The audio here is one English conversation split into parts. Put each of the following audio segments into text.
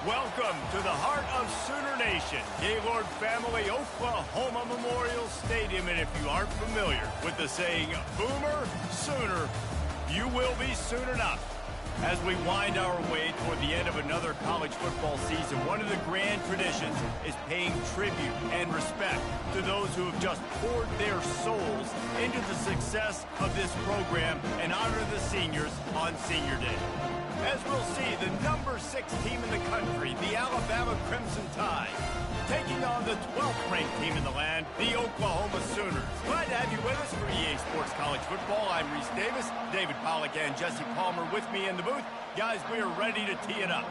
Welcome to the heart of Sooner Nation, Gaylord Family Oklahoma Memorial Stadium. And if you aren't familiar with the saying, Boomer Sooner, you will be soon enough. As we wind our way toward the end of another college football season, one of the grand traditions is paying tribute and respect to those who have just poured their souls into the success of this program and honor the seniors on Senior Day. As we'll see, the number 6 team in the country, the Alabama Crimson Tide, taking on the 12th ranked team in the land, the Oklahoma Sooners. Glad to have you with us for EA Sports College Football. I'm Reese Davis, David Pollack and Jesse Palmer with me in the booth. Guys, we are ready to tee it up.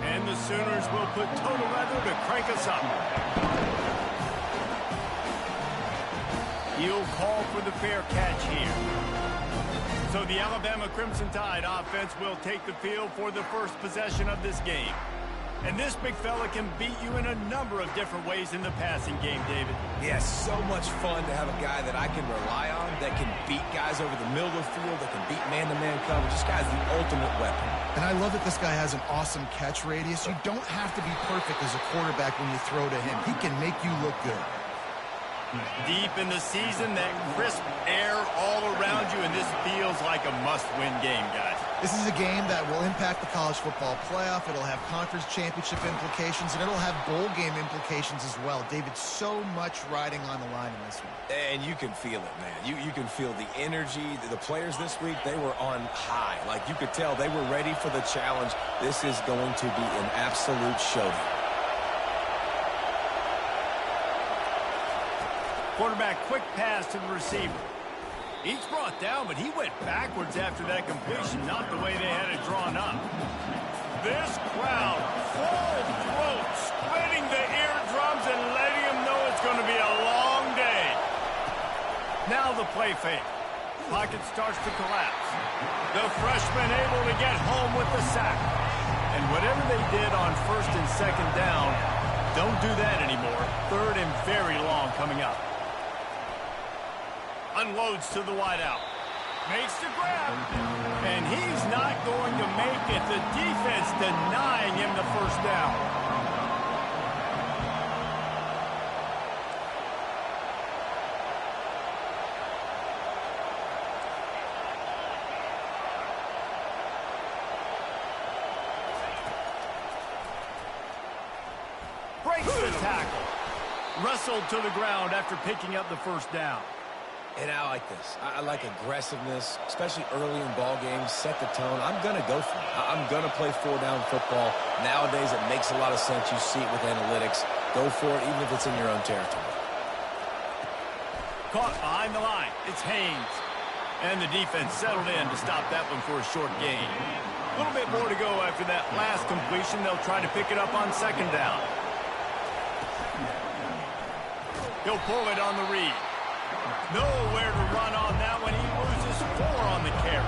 And the Sooners will put total leather to crank us up. He'll call for the fair catch here. So the Alabama Crimson Tide offense will take the field for the first possession of this game. And this big fella can beat you in a number of different ways in the passing game, David. Yes, so much fun to have a guy that I can rely on, that can beat guys over the middle of the field, that can beat man-to-man coverage. This guy's the ultimate weapon. And I love that this guy has an awesome catch radius. You don't have to be perfect as a quarterback when you throw to him. He can make you look good. Deep in the season, that crisp air all around you, and this feels like a must-win game, guys. This is a game that will impact the college football playoff. It'll have conference championship implications, and it'll have bowl game implications as well. David, so much riding on the line in this one. And you can feel it, man. You can feel the energy. The players this week, they were on high. Like, you could tell they were ready for the challenge. This is going to be an absolute showdown. Quarterback quick pass to the receiver. He's brought down, but he went backwards after that completion, not the way they had it drawn up. This crowd, full throat, splitting the eardrums and letting them know it's going to be a long day. Now the play fake. Pocket starts to collapse. The freshman able to get home with the sack. And whatever they did on first and second down, don't do that anymore. Third and very long coming up. Unloads to the wideout. Makes the grab. And he's not going to make it. The defense denying him the first down. Breaks the tackle. Wrestled to the ground after picking up the first down. And I like this. I like aggressiveness, especially early in ball games. Set the tone. I'm going to go for it. I'm going to play 4-down football. Nowadays, it makes a lot of sense. You see it with analytics. Go for it, even if it's in your own territory. Caught behind the line. It's Haynes. And the defense settled in to stop that one for a short gain. A little bit more to go after that last completion. They'll try to pick it up on second down. He'll pull it on the read. Nowhere to run on that one. He loses 4 on the carry.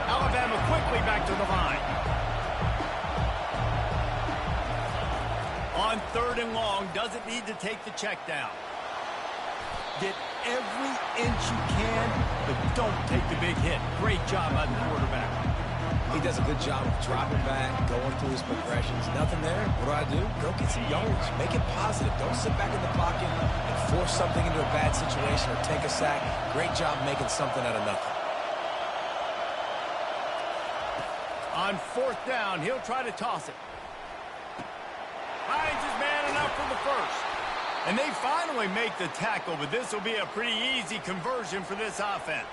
Alabama quickly back to the line. On third and long, doesn't need to take the check down. Get every inch you can, but don't take the big hit. Great job by the quarterback. He does a good job of dropping back, going through his progressions. Nothing there. What do? Go get some yards. Make it positive. Don't sit back in the pocket and force something into a bad situation or take a sack. Great job making something out of nothing. On fourth down, he'll try to toss it. Finds his man enough for the first. And they finally make the tackle, but this will be a pretty easy conversion for this offense.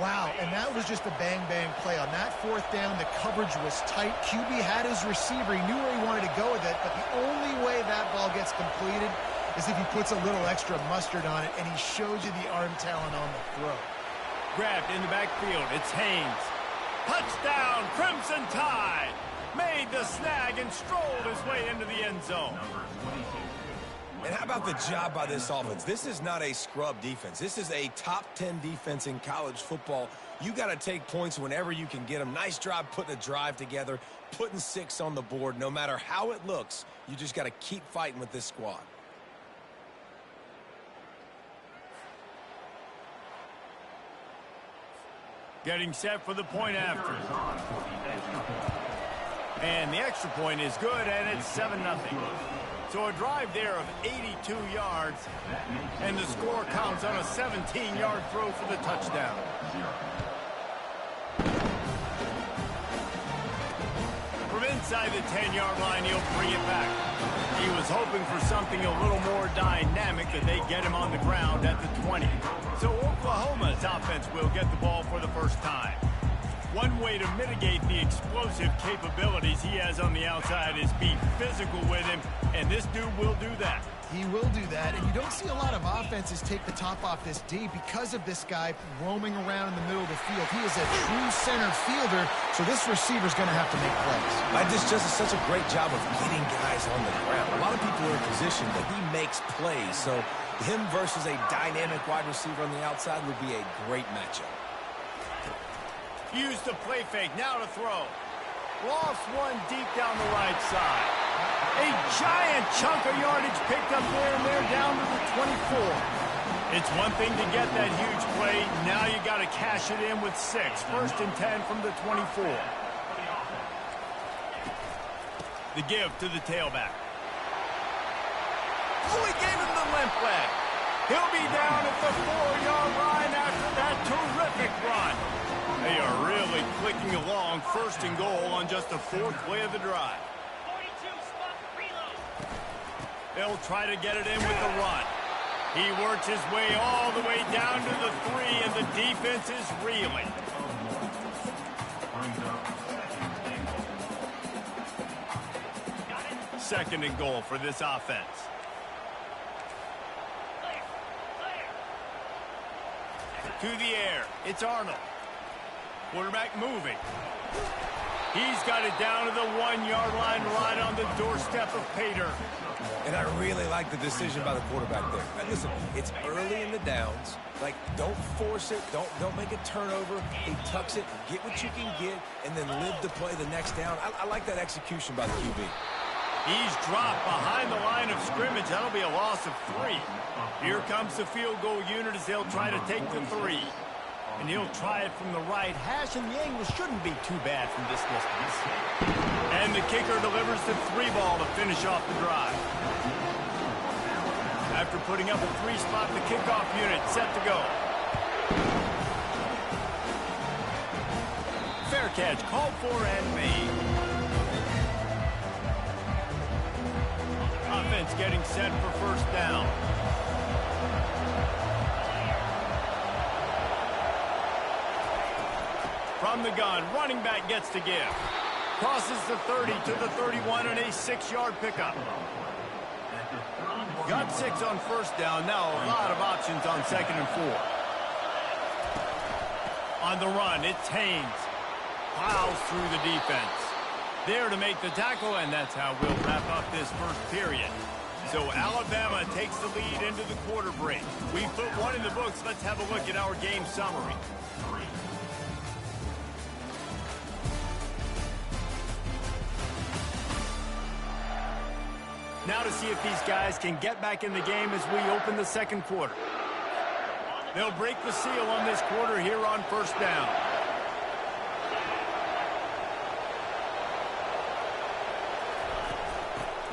Wow, and that was just a bang-bang play. On that fourth down, the coverage was tight. QB had his receiver. He knew where he wanted to go with it, but the only way that ball gets completed is if he puts a little extra mustard on it, and he shows you the arm talent on the throw. Grabbed in the backfield. It's Haynes. Touchdown, Crimson Tide. Made the snag and strolled his way into the end zone. And how about the job by this offense? This is not a scrub defense. This is a top 10 defense in college football. You got to take points whenever you can get them. Nice job putting a drive together, putting 6 on the board. No matter how it looks, you just got to keep fighting with this squad. Getting set for the point after. And the extra point is good, and it's 7-0. So a drive there of 82 yards, and the score comes on a 17-yard throw for the touchdown. From inside the 10-yard line, he'll bring it back. He was hoping for something a little more dynamic, that they get him on the ground at the 20. So Oklahoma's offense will get the ball for the first time. One way to mitigate the explosive capabilities he has on the outside is be physical with him, and this dude will do that. He will do that, and you don't see a lot of offenses take the top off this D because of this guy roaming around in the middle of the field. He is a true center fielder, so this receiver's going to have to make plays. This just is such a great job of getting guys on the ground. A lot of people are in position, but he makes plays, so him versus a dynamic wide receiver on the outside would be a great matchup. Use the play fake, now to throw. Lost one deep down the right side. A giant chunk of yardage picked up there, and they're down to the 24. It's one thing to get that huge play. Now you got to cash it in with 6. 1st and 10 from the 24. The give to the tailback. Oh, he gave him the limp leg. He'll be down at the 4-yard line after that terrific run. They are really clicking along. 1st and goal on just the 4th play of the drive. They'll try to get it in with the run. He works his way all the way down to the 3, and the defense is reeling. Second and goal for this offense. To the air. It's Arnold. Quarterback moving. He's got it down to the 1-yard line, right on the doorstep of Pater. And I really like the decision by the quarterback there. Now, listen, it's early in the downs. Like, don't force it. Don't make a turnover. He tucks it, get what you can get, and then live to play the next down. I like that execution by the QB. He's dropped behind the line of scrimmage. That'll be a loss of 3. Here comes the field goal unit as they'll try to take the 3. And he'll try it from the right hash, and the angle shouldn't be too bad from this distance. And the kicker delivers the 3 ball to finish off the drive. After putting up a 3 spot, the kickoff unit set to go. Fair catch called for and made. Offense getting set for 1st down. From the gun, running back gets to give. Crosses the 30 to the 31 and a 6-yard pickup. Got 6 on 1st down. Now a lot of options on 2nd and 4. On the run, it's Haynes. Plows through the defense. There to make the tackle, and that's how we'll wrap up this 1st period. So Alabama takes the lead into the quarter break. We put 1 in the books. Let's have a look at our game summary. Now to see if these guys can get back in the game as we open the 2nd quarter. They'll break the seal on this quarter here on 1st down.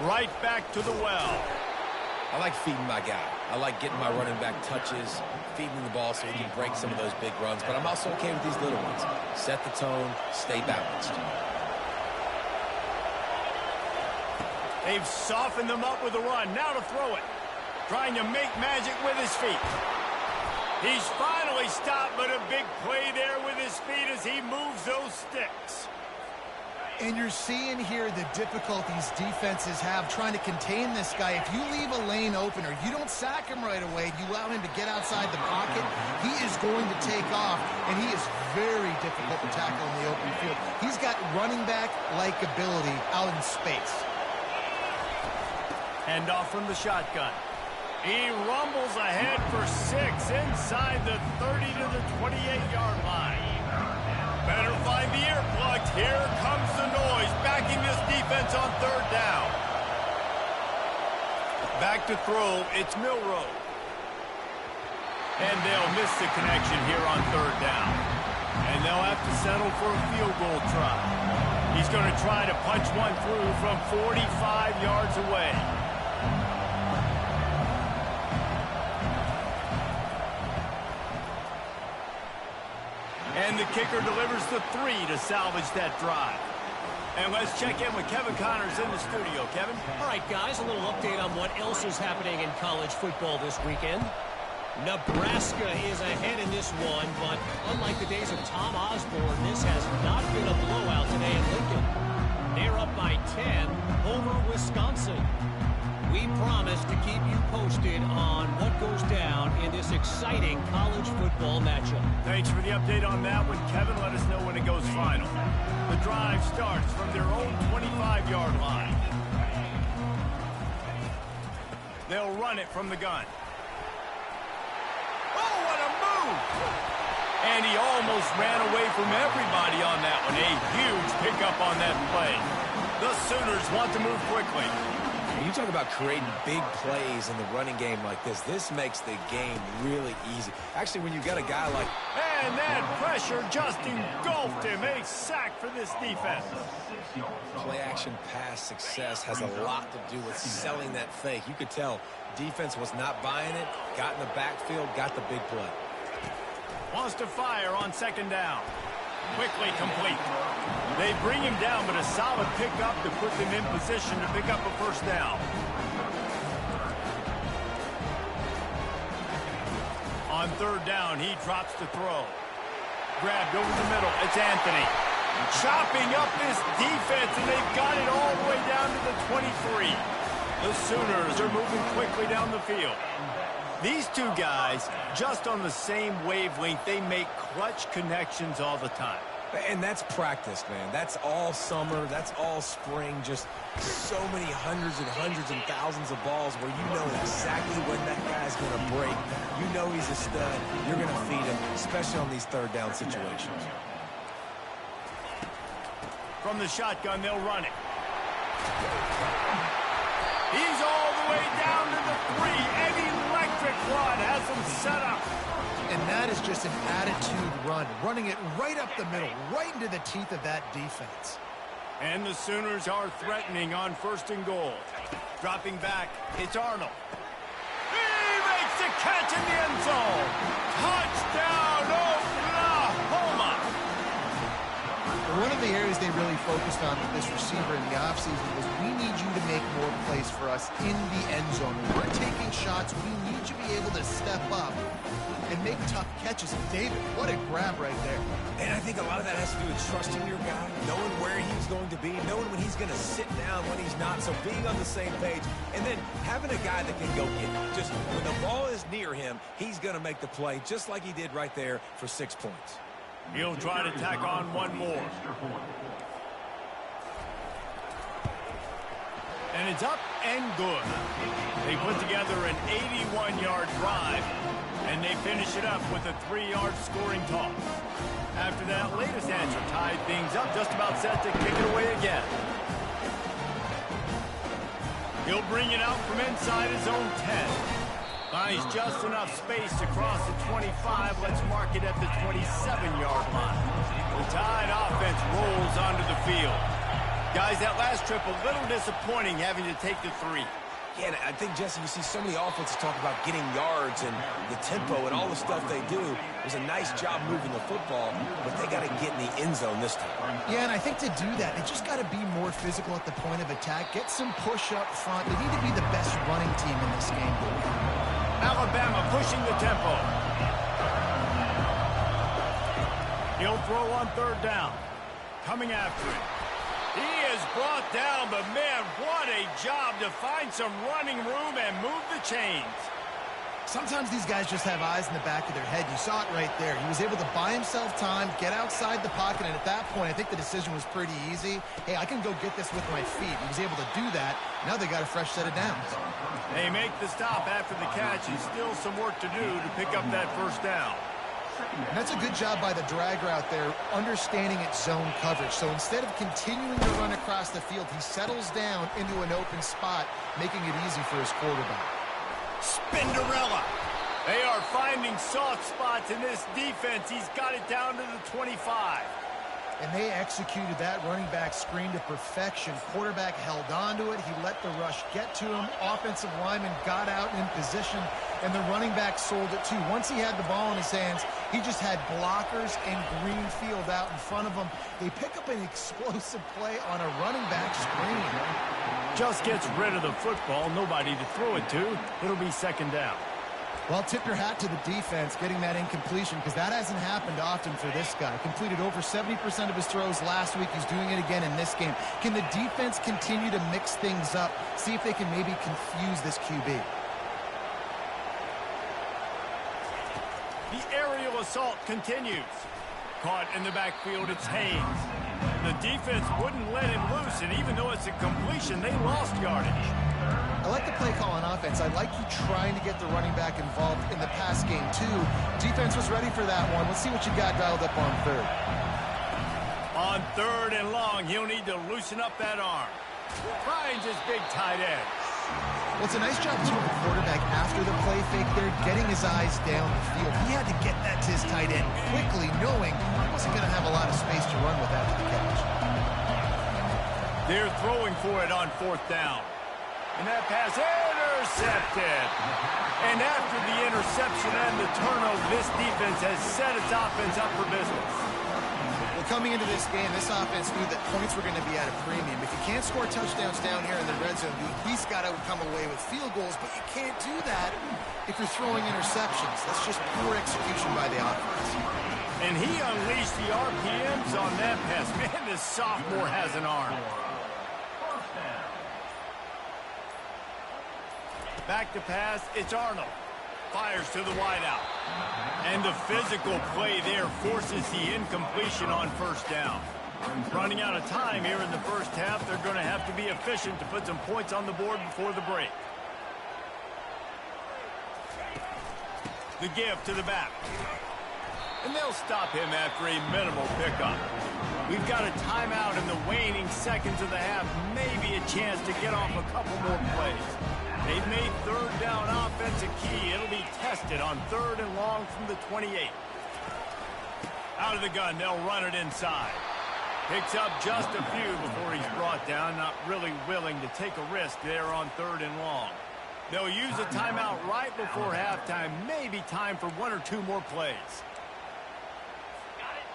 Right back to the well. I like feeding my guy. I like getting my running back touches, feeding the ball so he can break some of those big runs. But I'm also okay with these little ones. Set the tone, stay balanced. They've softened them up with a run. Now to throw it. Trying to make magic with his feet. He's finally stopped, but a big play there with his feet as he moves those sticks. And you're seeing here the difficulties defenses have trying to contain this guy. If you leave a lane open or you don't sack him right away, you allow him to get outside the pocket, he is going to take off, and he is very difficult to tackle in the open field. He's got running back-like ability out in space. Handoff from the shotgun. He rumbles ahead for 6 inside the 30 to the 28-yard line. Better find the earplugs. Here comes the noise, backing this defense on 3rd down. Back to throw, it's Milroe. And they'll miss the connection here on 3rd down. And they'll have to settle for a field goal try. He's going to try to punch one through from 45 yards away. And the kicker delivers the 3 to salvage that drive. And let's check in with Kevin Connors in the studio. Kevin? All right, guys, a little update on what else is happening in college football this weekend. Nebraska is ahead in this one, but unlike the days of Tom Osborne, this has not been a blowout today in Lincoln. They're up by 10 over Wisconsin. We promise to keep you posted on what goes down in this exciting college football matchup. Thanks for the update on that one, Kevin. Let us know when it goes final. The drive starts from their own 25-yard line. They'll run it from the gun. Oh, what a move! And he almost ran away from everybody on that one. A huge pickup on that play. The Sooners want to move quickly. You talk about creating big plays in the running game like this. This makes the game really easy. Actually, when you got a guy like... And that pressure just engulfed him. A sack for this defense. Play-action pass success has a lot to do with selling that fake. You could tell defense was not buying it, got in the backfield, got the big play. Wants to fire on second down. Quickly complete. They bring him down, but a solid pickup to put them in position to pick up a first down. On third down, he drops the throw. Grabbed over the middle. It's Anthony. Chopping up this defense, and they've got it all the way down to the 23. The Sooners are moving quickly down the field. These two guys, just on the same wavelength, they make clutch connections all the time. And that's practice, man. That's all summer. That's all spring. Just so many hundreds and thousands of balls where you know exactly when that guy's going to break. You know he's a stud. You're going to feed him, especially on these third down situations. From the shotgun, they'll run it. He's all the way down to the 3. An electric run has him set up. And that is just an attitude run, running it right up the middle, right into the teeth of that defense. And the Sooners are threatening on first and goal. Dropping back, it's Arnold. He makes the catch in the end zone. Touchdown, Oklahoma! One of the areas they really focused on with this receiver in the offseason was we need you to make more plays for us in the end zone. When we're taking shots, we need you to be able to step up and make tough catches. And David, what a grab right there. And I think a lot of that has to do with trusting your guy, knowing where he's going to be, knowing when he's going to sit down, when he's not. So being on the same page, and then having a guy that can go get it. Just when the ball is near him, he's going to make the play, just like he did right there for 6 points. He'll try to tack on one more. And it's up and good. They put together an 81-yard drive, and they finish it up with a 3-yard scoring toss. After that latest answer tied things up, just about set to kick it away again. He'll bring it out from inside his own 10. Finds just enough space to cross the 25. Let's mark it at the 27-yard line. The Tide offense rolls onto the field. Guys, that last trip a little disappointing having to take the 3. Yeah, and I think, Jesse, you see so many offenses talk about getting yards and the tempo and all the stuff they do. It was a nice job moving the football, but they got to get in the end zone this time. Yeah, and I think to do that, they just got to be more physical at the point of attack, get some push up front. They need to be the best running team in this game. Alabama pushing the tempo. He'll throw on third down. Coming after him. He is brought down, but man, what a job to find some running room and move the chains. Sometimes these guys just have eyes in the back of their head. You saw it right there. He was able to buy himself time, get outside the pocket, and at that point, I think the decision was pretty easy. Hey, I can go get this with my feet. He was able to do that. Now they got a fresh set of downs. They make the stop after the catch, and still some work to do to pick up that first down. And that's a good job by the drag route there, understanding its zone coverage. So instead of continuing to run across the field, he settles down into an open spot, making it easy for his quarterback. Spinderella. They are finding soft spots in this defense. He's got it down to the 25. And they executed that running back screen to perfection. Quarterback held on to it. He let the rush get to him. Offensive lineman got out in position, and the running back sold it too. Once he had the ball in his hands, he just had blockers and green field out in front of him. They pick up an explosive play on a running back screen. Just gets rid of the football. Nobody to throw it to. It'll be second down. Well, tip your hat to the defense getting that incompletion, because that hasn't happened often for this guy. Completed over 70% of his throws last week. He's doing it again in this game. Can the defense continue to mix things up? See if they can maybe confuse this QB. The aerial assault continues. Caught in the backfield, it's Haynes. The defense wouldn't let him loose, and even though it's a completion, they lost yardage. I like the play call on offense. I like you trying to get the running back involved in the pass game, too. Defense was ready for that one. Let's see what you got dialed up on third. On third and long, he'll need to loosen up that arm. Finds his big tight end. Well, it's a nice job, too, of the quarterback after the play fake there, getting his eyes down the field. He had to get that to his tight end quickly, knowing he wasn't going to have a lot of space to run with after the catch. They're throwing for it on fourth down. And that pass intercepted. And after the interception and the turnover, this defense has set its offense up for business. Well, coming into this game, this offense knew that points were going to be at a premium. If you can't score touchdowns down here in the red zone, you at least got to come away with field goals, but you can't do that if you're throwing interceptions. That's just poor execution by the offense. And he unleashed the RPMs on that pass. Man, this sophomore has an arm. Back to pass, it's Arnold. Fires to the wideout. And the physical play there forces the incompletion on first down. Running out of time here in the first half, they're going to have to be efficient to put some points on the board before the break. The give to the back. And they'll stop him after a minimal pickup. We've got a timeout in the waning seconds of the half. Maybe a chance to get off a couple more plays. They've made third down offense a key. It'll be tested on third and long from the 28. Out of the gun, they'll run it inside. Picks up just a few before he's brought down. Not really willing to take a risk there on third and long. They'll use a timeout right before halftime. Maybe time for one or two more plays.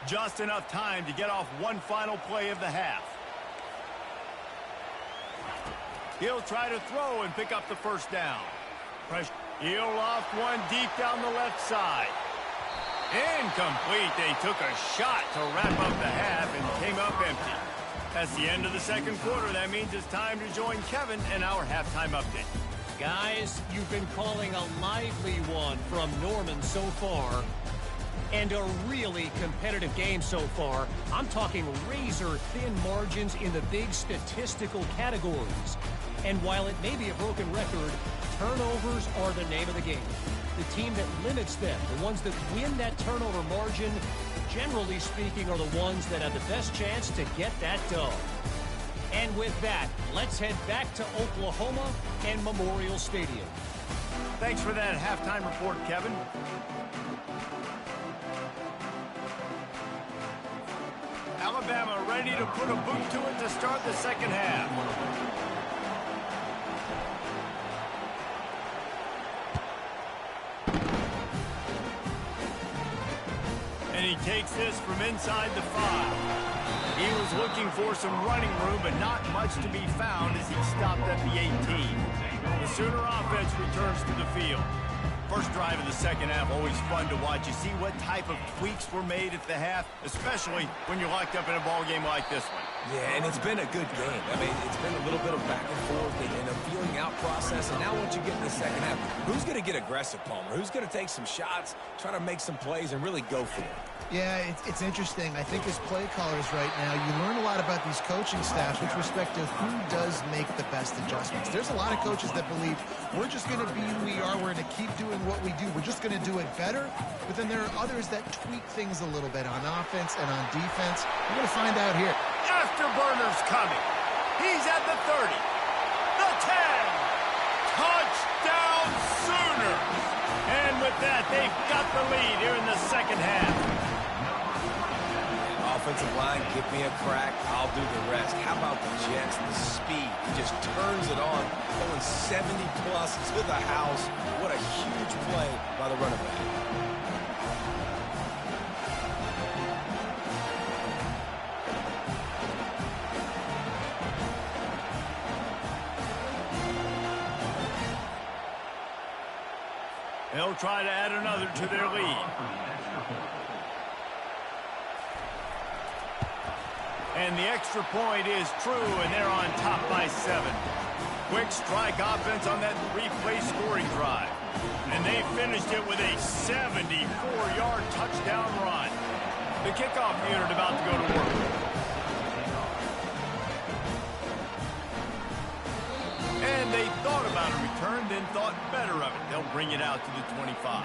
Just enough time to get off one final play of the half. He'll try to throw and pick up the first down. He'll loft one deep down the left side. Incomplete. They took a shot to wrap up the half and came up empty. That's the end of the second quarter. That means it's time to join Kevin in our halftime update. Guys, you've been calling a lively one from Norman so far. And a really competitive game so far. I'm talking razor-thin margins in the big statistical categories. And while it may be a broken record, turnovers are the name of the game. The team that limits them, the ones that win that turnover margin, generally speaking, are the ones that have the best chance to get that dub. And with that, let's head back to Oklahoma and Memorial Stadium. Thanks for that halftime report, Kevin. Alabama ready to put a boot to it to start the second half. And he takes this from inside the 5. He was looking for some running room, but not much to be found as he stopped at the 18. The Sooner offense returns to the field. First drive of the second half, always fun to watch. You see what type of tweaks were made at the half, especially when you're locked up in a ball game like this one. Yeah, and it's been a good game. I mean, it's been a little bit of back and forth and a feeling out process. And now once you get in the second half, who's going to get aggressive, Palmer? Who's going to take some shots, try to make some plays, and really go for it? Yeah, it's interesting. I think as play callers right now, you learn a lot about these coaching staffs with respect to who does make the best adjustments. There's a lot of coaches that believe we're just going to be who we are. We're going to keep doing what we do. We're just going to do it better. But then there are others that tweak things a little bit on offense and on defense. We're going to find out here. Afterburner's coming. He's at the 30. The 10. Touchdown Sooners. And with with that, they've got the lead here in the second half. Offensive line, give me a crack, I'll do the rest. How about the Jets, the speed? He just turns it on, going 70-plus to the house. What a huge play by the running back. They'll try to add another to their lead. And the extra point is true, and they're on top by 7. Quick strike offense on that 3-play scoring drive. And they finished it with a 74-yard touchdown run. The kickoff unit about to go to work. And they thought about a return, then thought better of it. They'll bring it out to the 25.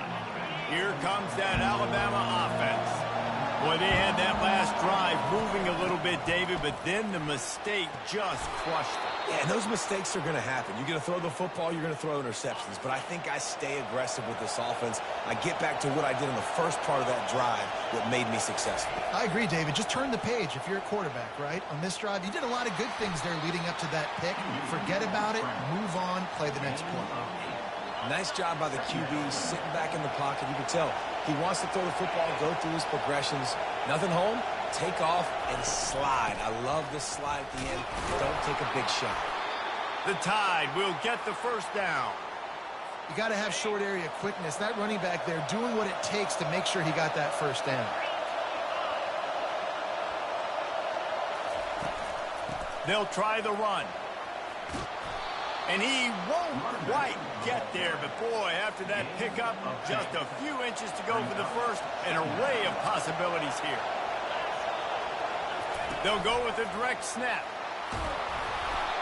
Here comes that Alabama offense. Boy, they had that last drive moving a little bit, David, but then the mistake just crushed them. Yeah, and those mistakes are going to happen. You're going to throw the football, you're going to throw interceptions. But I think I stay aggressive with this offense. I get back to what I did in the first part of that drive that made me successful. I agree, David. Just turn the page if you're a quarterback, right? On this drive, you did a lot of good things there leading up to that pick. Forget about it, move on, play the next play. Nice job by the QB, sitting back in the pocket. You can tell he wants to throw the football, go through his progressions. Nothing home, take off, and slide. I love the slide at the end. Don't take a big shot. The Tide will get the first down. You got to have short area quickness. That running back there doing what it takes to make sure he got that first down. They'll try the run. And he won't quite get there, but boy, after that pickup, just a few inches to go for the first, an array of possibilities here. They'll go with a direct snap.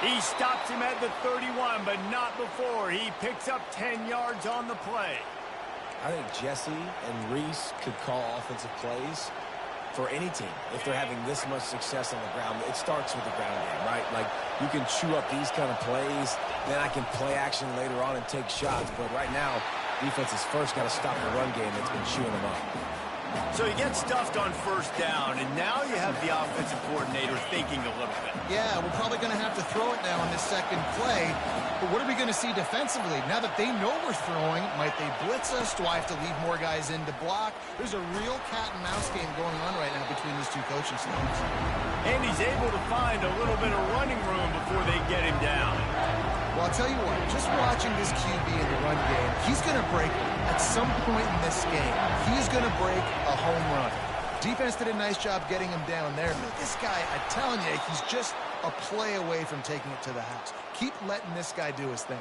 He stops him at the 31, but not before. He picks up 10 yards on the play. I think Jesse and Reese could call offensive plays for any team if they're having this much success on the ground. It starts with the ground game, right? Like, you can chew up these kind of plays, then I can play action later on and take shots. But right now, defense has first got to stop the run game that's been chewing them up. So he gets stuffed on first down, and now you have the offensive coordinator thinking a little bit. Yeah, we're probably going to have to throw it now on this second play. But what are we going to see defensively? Now that they know we're throwing, might they blitz us? Do I have to leave more guys in to block? There's a real cat-and-mouse game going on right now between these two coaching staffs. And he's able to find a little bit of running room before they get him down. Well, I'll tell you what, just watching this QB in the run game, he's going to break at some point in this game. He's going to break a home run. Defense did a nice job getting him down there, but this guy, I'm telling you, he's just a play away from taking it to the house. Keep letting this guy do his thing.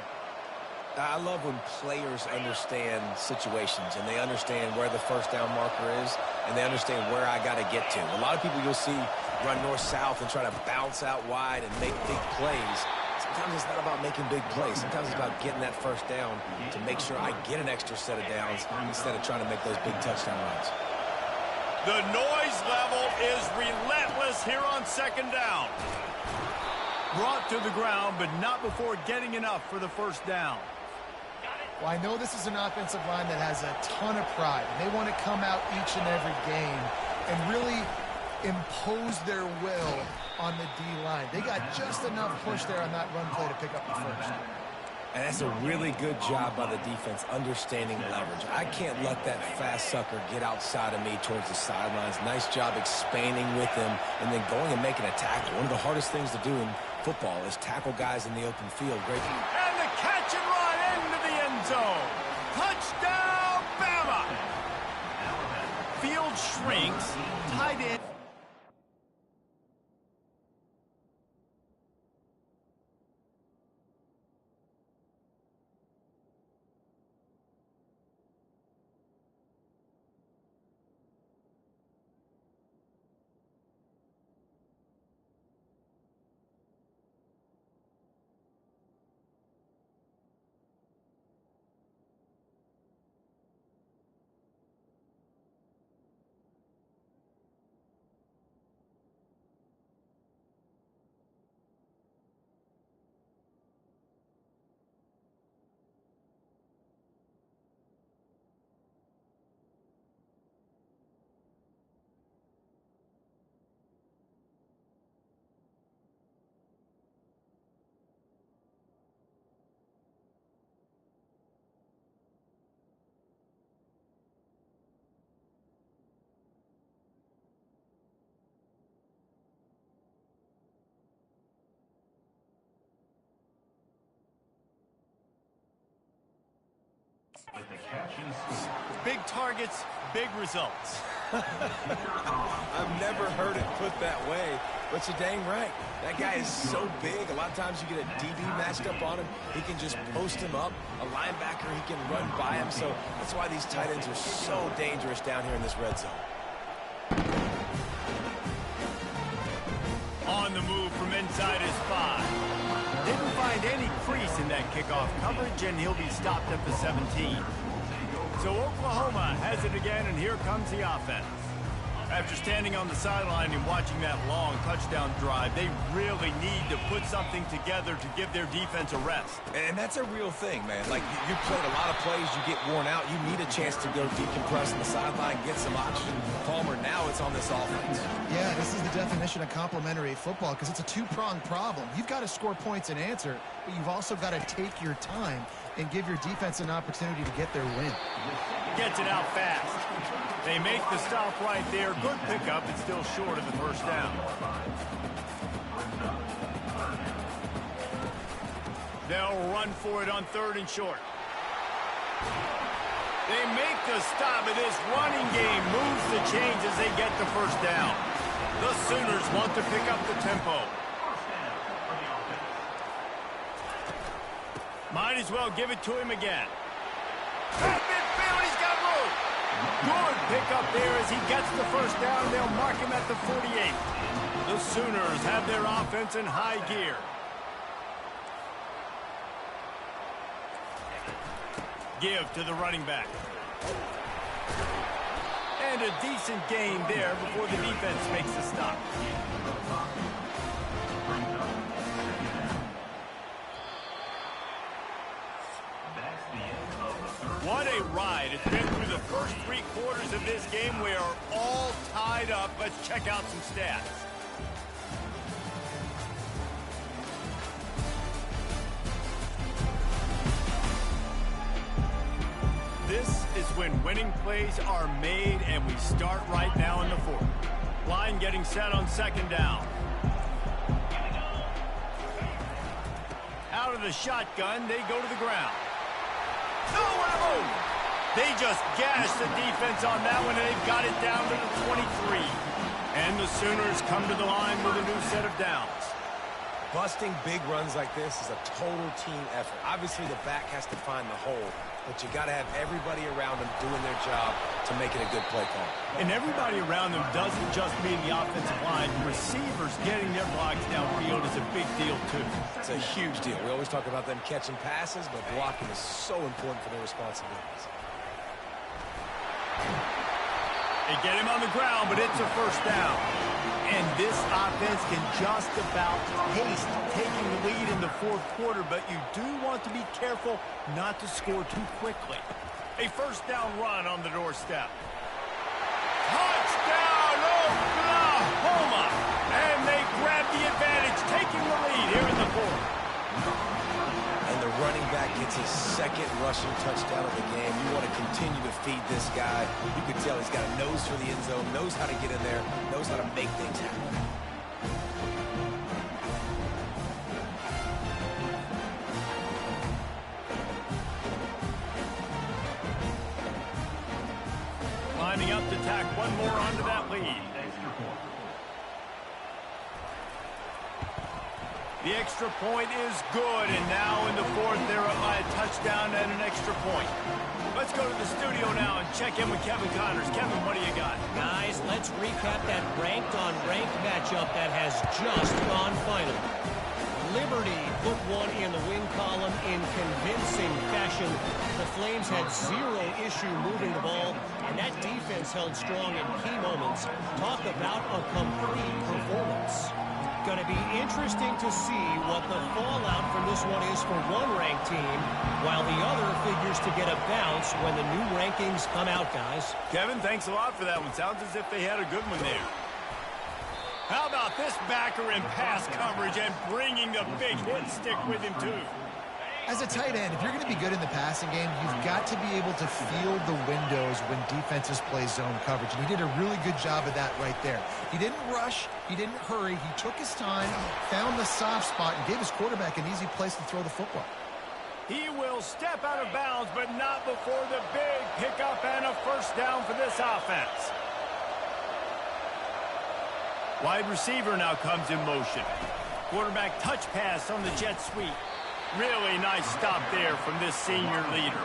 I love when players understand situations and they understand where the first down marker is and they understand where I got to get to. A lot of people you'll see run north-south and try to bounce out wide and make big plays. Sometimes it's not about making big plays. Sometimes it's about getting that first down to make sure I get an extra set of downs instead of trying to make those big touchdown runs. The noise level is relentless here on second down. Brought to the ground, but not before getting enough for the first down. Well, I know this is an offensive line that has a ton of pride, and they want to come out each and every game and really impose their will on the D-line. They got just enough push there on that run play to pick up the first. And that's a really good job by the defense, understanding leverage. I can't let that fast sucker get outside of me towards the sidelines. Nice job expanding with him and then going and making a tackle. One of the hardest things to do in football is tackle guys in the open field. Great. And the catch and run into the end zone. Touchdown, Bama! Field shrinks. Tight end. Big targets, big results. I've never heard it put that way, but you're dang right. That guy is so big. A lot of times you get a DB matched up on him. He can just post him up. A linebacker, he can run by him. So that's why these tight ends are so dangerous down here in this red zone. On the move from inside his 5. Didn't find any crease in that kickoff coverage, and he'll be stopped at the 17. So Oklahoma has it again, and here comes the offense. After standing on the sideline and watching that long touchdown drive, they really need to put something together to give their defense a rest. And that's a real thing, man. Like, you played a lot of plays, you get worn out, you need a chance to go decompress on the sideline, get some oxygen. Palmer, now it's on this offense. Yeah, this is the definition of complementary football because it's a two-pronged problem. You've got to score points and answer, but you've also got to take your time and give your defense an opportunity to get their win. Gets it out fast. They make the stop right there. Good pickup. It's still short of the first down. They'll run for it on 3rd and short. They make the stop, and this running game moves the chains as they get the first down. The Sooners want to pick up the tempo. Might as well give it to him again. At midfield, he's got room. Good pickup there as he gets the first down. They'll mark him at the 48. The Sooners have their offense in high gear. Give to the running back. And a decent gain there before the defense makes the stop. What a ride. It's been through the first 3 quarters of this game. We are all tied up. Let's check out some stats. This is when winning plays are made, and we start right now in the 4th. Line getting set on 2nd down. Out of the shotgun, they go to the ground. Nowhere to move. They just gashed the defense on that one, and they've got it down to the 23. And the Sooners come to the line with a new set of downs. Busting big runs like this is a total team effort. Obviously, the back has to find the hole, but you got to have everybody around them doing their job to make it a good play call. And everybody around them doesn't just mean the offensive line. Receivers getting their blocks downfield is a big deal, too. It's a huge deal. We always talk about them catching passes, but blocking is so important for their responsibilities. They get him on the ground, but it's a first down. And this offense can just about haste taking the lead in the 4th quarter, but you do want to be careful not to score too quickly. A first down run on the doorstep. Touchdown, Oklahoma! And they grab the advantage, taking the lead here in the 4th. And the running back gets his 2nd rushing touchdown of the game. You want to continue to feed this guy. You can tell he's got a nose for the end zone, knows how to get in there, knows how to make things happen. Lining up to tack one more onto that lead. The extra point is good, and now in the 4th, they're up by a touchdown and an extra point. Let's go to the studio now and check in with Kevin Connors. Kevin, what do you got? Guys, let's recap that ranked-on-ranked matchup that has just gone final. Liberty put one in the win column in convincing fashion. The Flames had 0 issue moving the ball, and that defense held strong in key moments. Talk about a complete performance. Going to be interesting to see what the fallout from this one is for one ranked team, while the other figures to get a bounce when the new rankings come out, guys. Kevin, thanks a lot for that one. Sounds as if they had a good one there. How about this backer in pass coverage and bringing the big hit stick with him, too? As a tight end, if you're going to be good in the passing game, you've got to be able to field the windows when defenses play zone coverage. And he did a really good job of that right there. He didn't rush. He didn't hurry. He took his time, found the soft spot, and gave his quarterback an easy place to throw the football. He will step out of bounds, but not before the big pickup and a first down for this offense. Wide receiver now comes in motion. Quarterback touch pass on the jet sweep. Really nice stop there from this senior leader.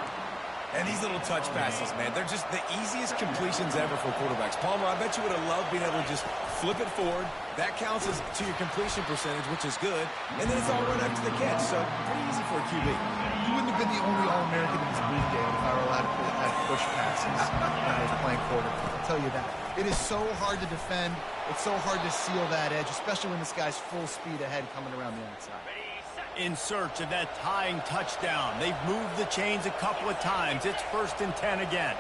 And these little touch passes, man, they're just the easiest completions ever for quarterbacks. Palmer, I bet you would have loved being able to just flip it forward. That counts as to your completion percentage, which is good. And then it's all run after the catch, so pretty easy for a QB. You wouldn't have been the only All-American in this boot game if I were allowed to have push passes when I was playing quarterback. I'll tell you that. It is so hard to defend. It's so hard to seal that edge, especially when this guy's full speed ahead coming around the outside. In search of that tying touchdown. They've moved the chains a couple of times. It's 1st and 10 again.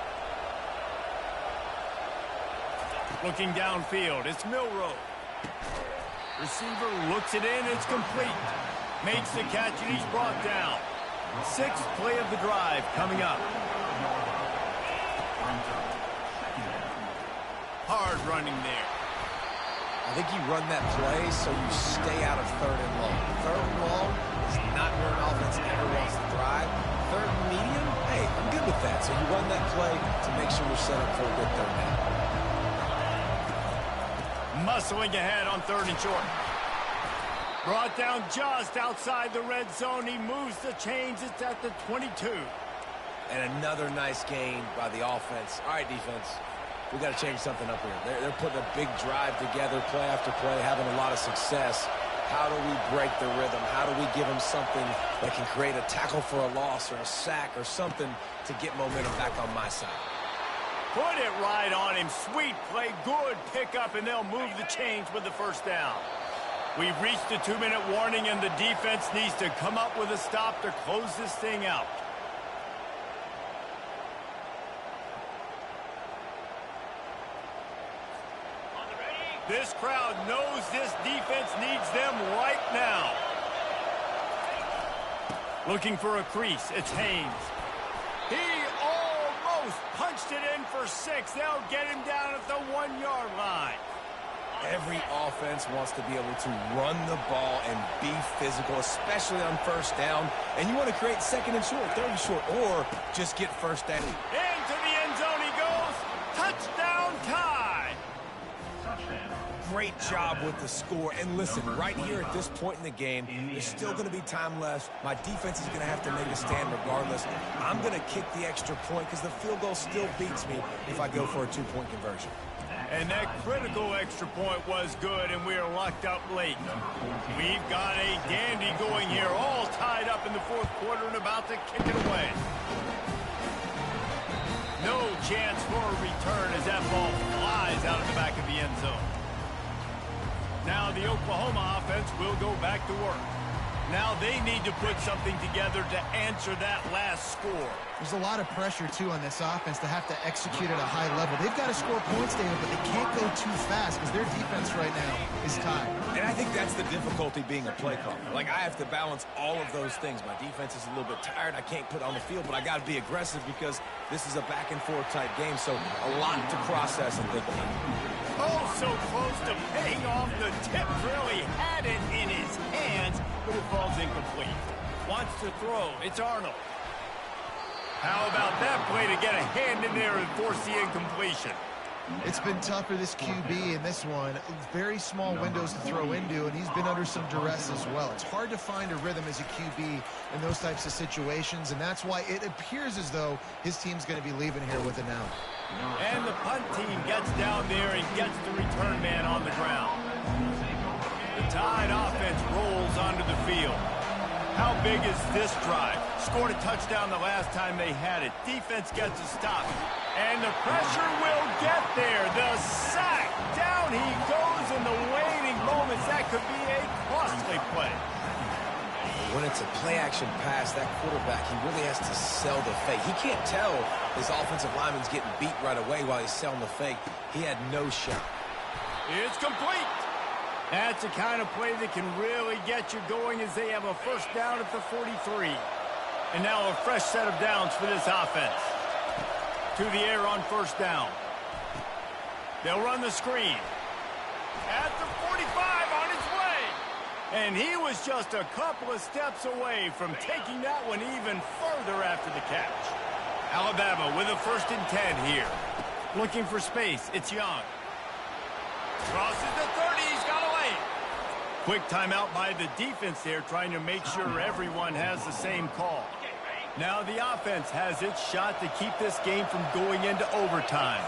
Looking downfield, it's Milroe. Receiver looks it in, it's complete. Makes the catch, and he's brought down. 6th play of the drive coming up. Hard running there. I think you run that play so you stay out of 3rd and long. 3rd and long is not where an offense ever wants to drive. 3rd and medium, hey, I'm good with that. So you run that play to make sure you're set up for a good 3rd down. Muscling ahead on 3rd and short. Brought down just outside the red zone. He moves the chains. It's at the 22. And another nice gain by the offense. All right, defense. We got to change something up here. They're putting a big drive together, play after play, having a lot of success. How do we break the rhythm? How do we give them something that can create a tackle for a loss or a sack or something to get momentum back on my side? Put it right on him. Sweet play, good pickup, and they'll move the chains with the first down. We've reached the 2-minute warning, and the defense needs to come up with a stop to close this thing out. This crowd knows this defense needs them right now. Looking for a crease. It's Haynes. He almost punched it in for 6. They'll get him down at the 1-yard line. Every offense wants to be able to run the ball and be physical, especially on 1st down. And you want to create 2nd and short, 3rd and short, or just get 1st down. Into the end zone he goes. Touchdown tie. Great job with the score. And listen, right here at this point in the game, there's still going to be time left. My defense is going to have to make a stand regardless. I'm going to kick the extra point because the field goal still beats me if I go for a 2-point conversion. And that critical extra point was good, and we are locked up late. We've got a dandy going here, all tied up in the 4th quarter and about to kick it away. No chance for a return as that ball flies out of the back of the end zone. Now the Oklahoma offense will go back to work. Now they need to put something together to answer that last score. There's a lot of pressure, too, on this offense to have to execute at a high level. They've got to score points, David, but they can't go too fast because their defense right now is tied. And I think that's the difficulty being a play caller. Like, I have to balance all of those things. My defense is a little bit tired. I can't put on the field, but I got to be aggressive because this is a back-and-forth type game, so a lot to process and think about. Oh, so close to paying off. The tip really had it in his hands, but it falls incomplete. Wants to throw. It's Arnold. How about that play to get a hand in there and force the incompletion? It's been tough for this QB in this one. Very small windows to throw into, and he's been under some duress as well. It's hard to find a rhythm as a QB in those types of situations, and that's why it appears as though his team's going to be leaving here with it now. And the punt team gets down there and gets the return man on the ground. The Tide offense rolls onto the field. How big is this drive? Scored a touchdown the last time they had it. Defense gets a stop. And the pressure will get there. The sack. Down he goes in the waiting moments. That could be a costly play. When it's a play-action pass, that quarterback, he really has to sell the fake. He can't tell his offensive lineman's getting beat right away while he's selling the fake. He had no shot. It's complete. That's the kind of play that can really get you going as they have a first down at the 43. And now a fresh set of downs for this offense. To the air on first down. They'll run the screen. At the 45 on its way. And he was just a couple of steps away from taking that one even further after the catch. Alabama with a 1st and 10 here. Looking for space. It's Young. Crosses the 30. He's got a lane. Quick timeout by the defense there, trying to make sure everyone has the same call. Now the offense has its shot to keep this game from going into overtime.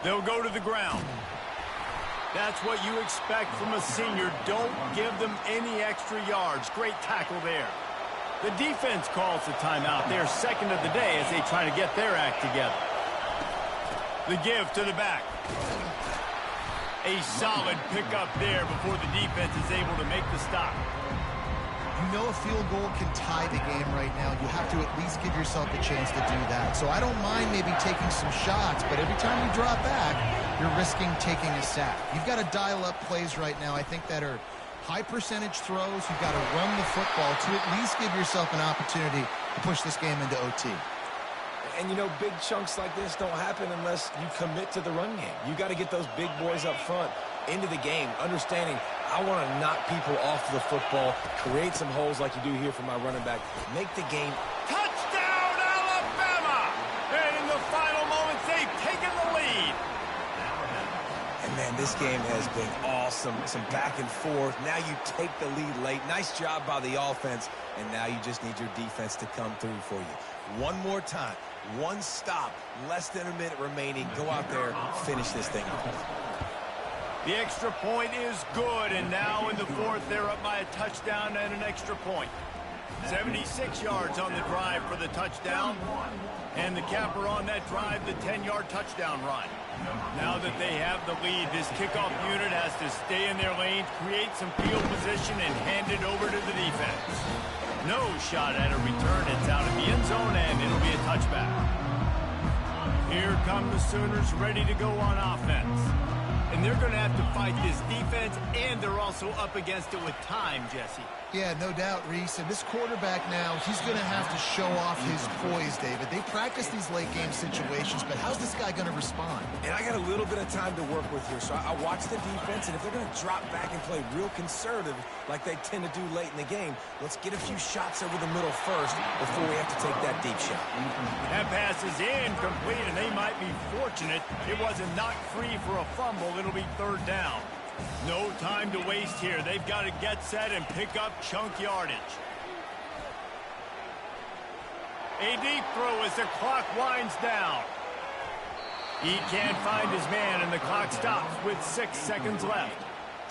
They'll go to the ground. That's what you expect from a senior. Don't give them any extra yards. Great tackle there. The defense calls the timeout. They're 2nd of the day as they try to get their act together. The give to the back. A solid pickup there before the defense is able to make the stop. You know a field goal can tie the game right now. You have to at least give yourself a chance to do that. So I don't mind maybe taking some shots, but every time you drop back, you're risking taking a sack. You've got to dial up plays right now, I think, that are high percentage throws. You've got to run the football to at least give yourself an opportunity to push this game into OT. And, you know, big chunks like this don't happen unless you commit to the run game. You got to get those big boys up front into the game, understanding I want to knock people off the football, create some holes like you do here for my running back, make the game. Touchdown, Alabama! And in the final moments, they've taken the lead. And, man, this game has been awesome. Some back and forth. Now you take the lead late. Nice job by the offense. And now you just need your defense to come through for you. One more time. One stop. Less than a minute remaining. Go out there, finish this thing. The extra point is good, and now in the 4th, they're up by a touchdown and an extra point. 76 yards on the drive for the touchdown, and the capper on that drive, the 10-yard touchdown run. Now that they have the lead, this kickoff unit has to stay in their lanes, create some field position, and hand it over to the defense. No shot at a return. It's out of the end zone, and it'll be a touchback. Here come the Sooners ready to go on offense. And they're going to have to fight this defense, and they're also up against it with time, Jesse. Yeah, no doubt, Reese. And this quarterback now, he's going to have to show off his poise, David. They practice these late-game situations, but how's this guy going to respond? And I got a little bit of time to work with here, so I watch the defense, and if they're going to drop back and play real conservative like they tend to do late in the game, let's get a few shots over the middle first before we have to take that deep shot. That pass is incomplete, and they might be fortunate it wasn't knocked free for a fumble. It'll be 3rd down. No time to waste here. They've got to get set and pick up chunk yardage. A deep throw as the clock winds down. He can't find his man, and the clock stops with 6 seconds left.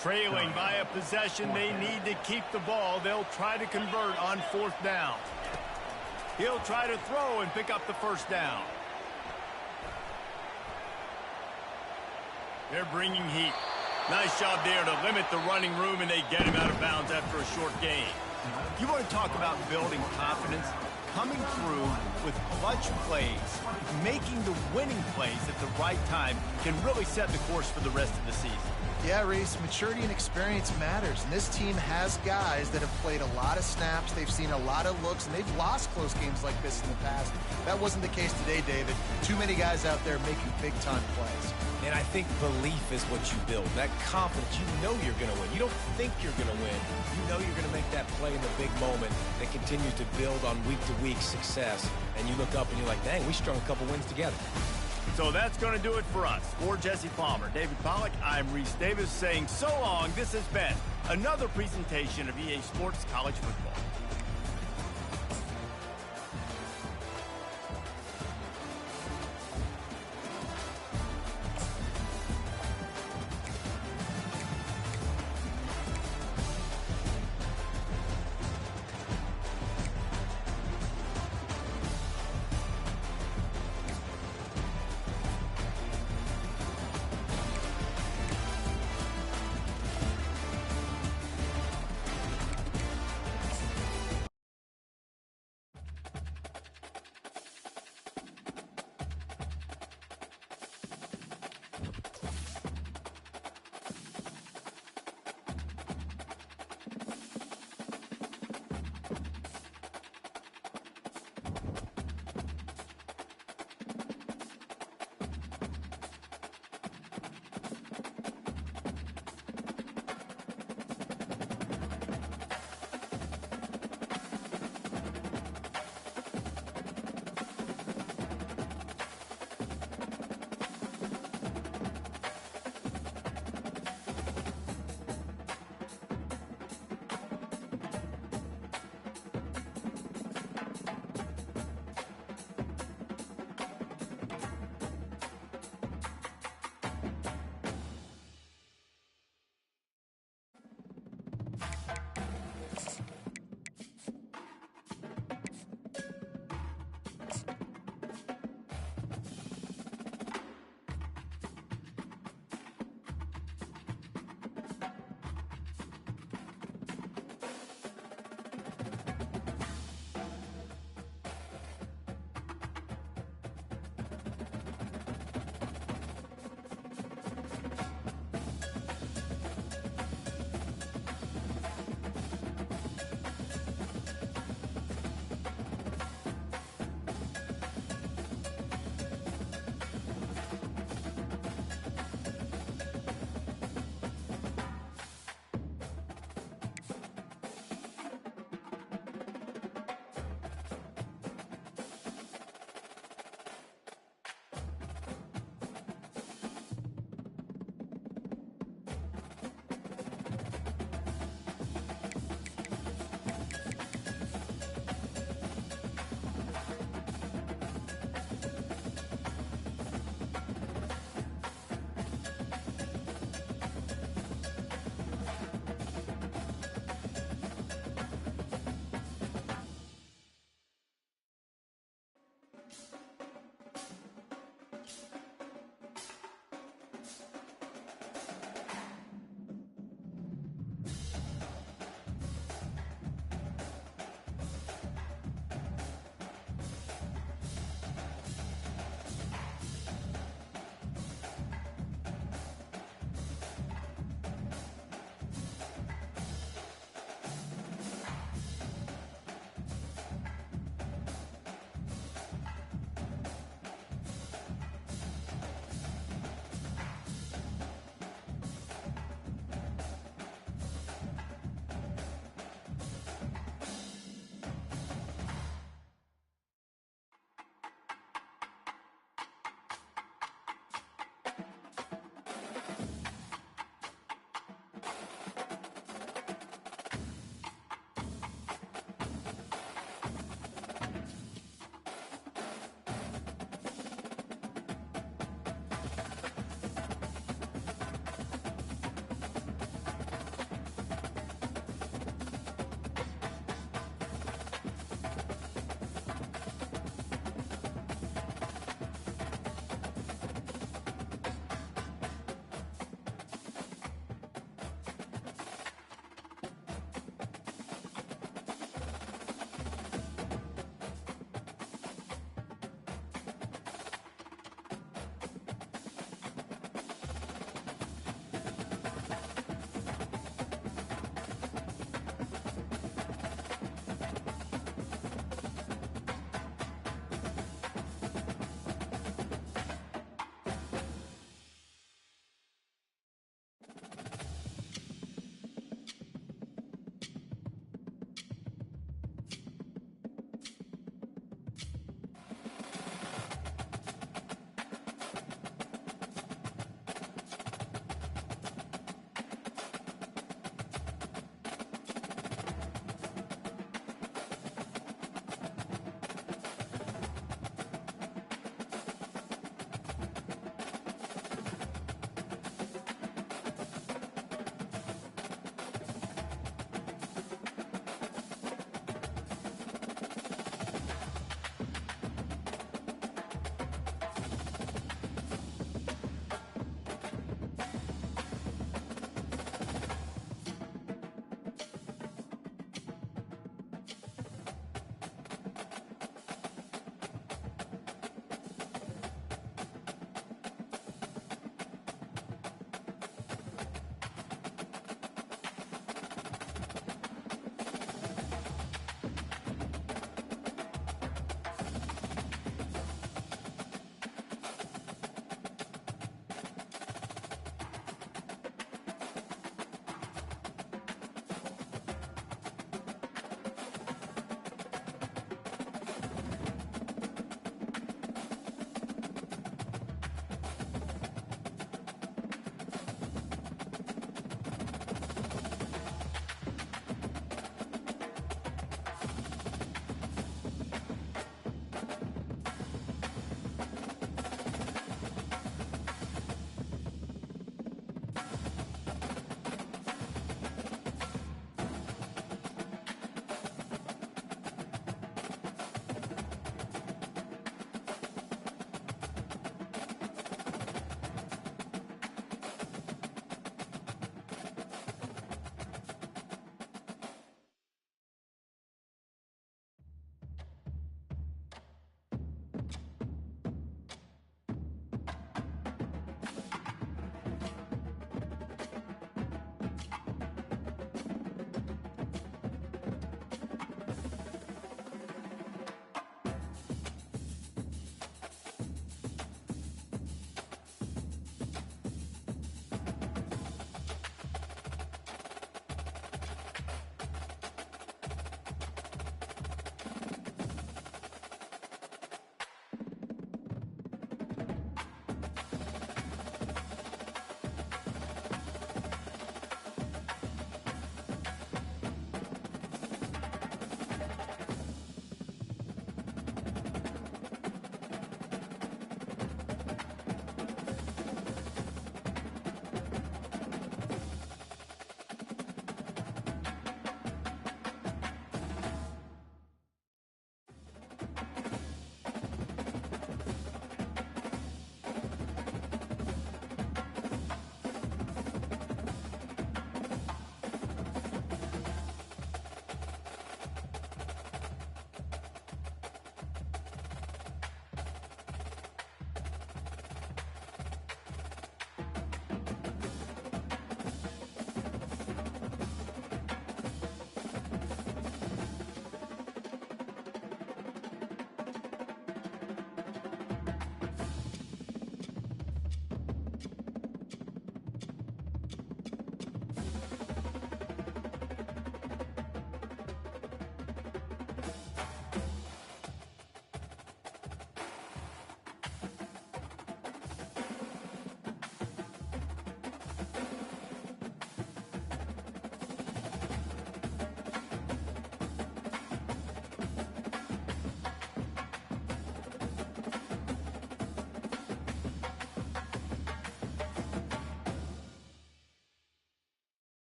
Trailing by a possession, they need to keep the ball. They'll try to convert on 4th down. He'll try to throw and pick up the 1st down. They're bringing heat. Nice job there to limit the running room, and they get him out of bounds after a short gain. You want to talk about building confidence? Coming through with clutch plays, making the winning plays at the right time can really set the course for the rest of the season. Yeah, Reese, maturity and experience matters, and this team has guys that have played a lot of snaps, they've seen a lot of looks, and they've lost close games like this in the past. That wasn't the case today, David. Too many guys out there making big-time plays. And I think belief is what you build. That confidence, you know you're going to win. You don't think you're going to win. You know you're going to make that play in the big moment that continues to build on week-to-week success. And you look up and you're like, dang, we strung a couple wins together. So that's going to do it for us. For Jesse Palmer, David Pollack, I'm Reese Davis saying so long. This has been another presentation of EA Sports College Football.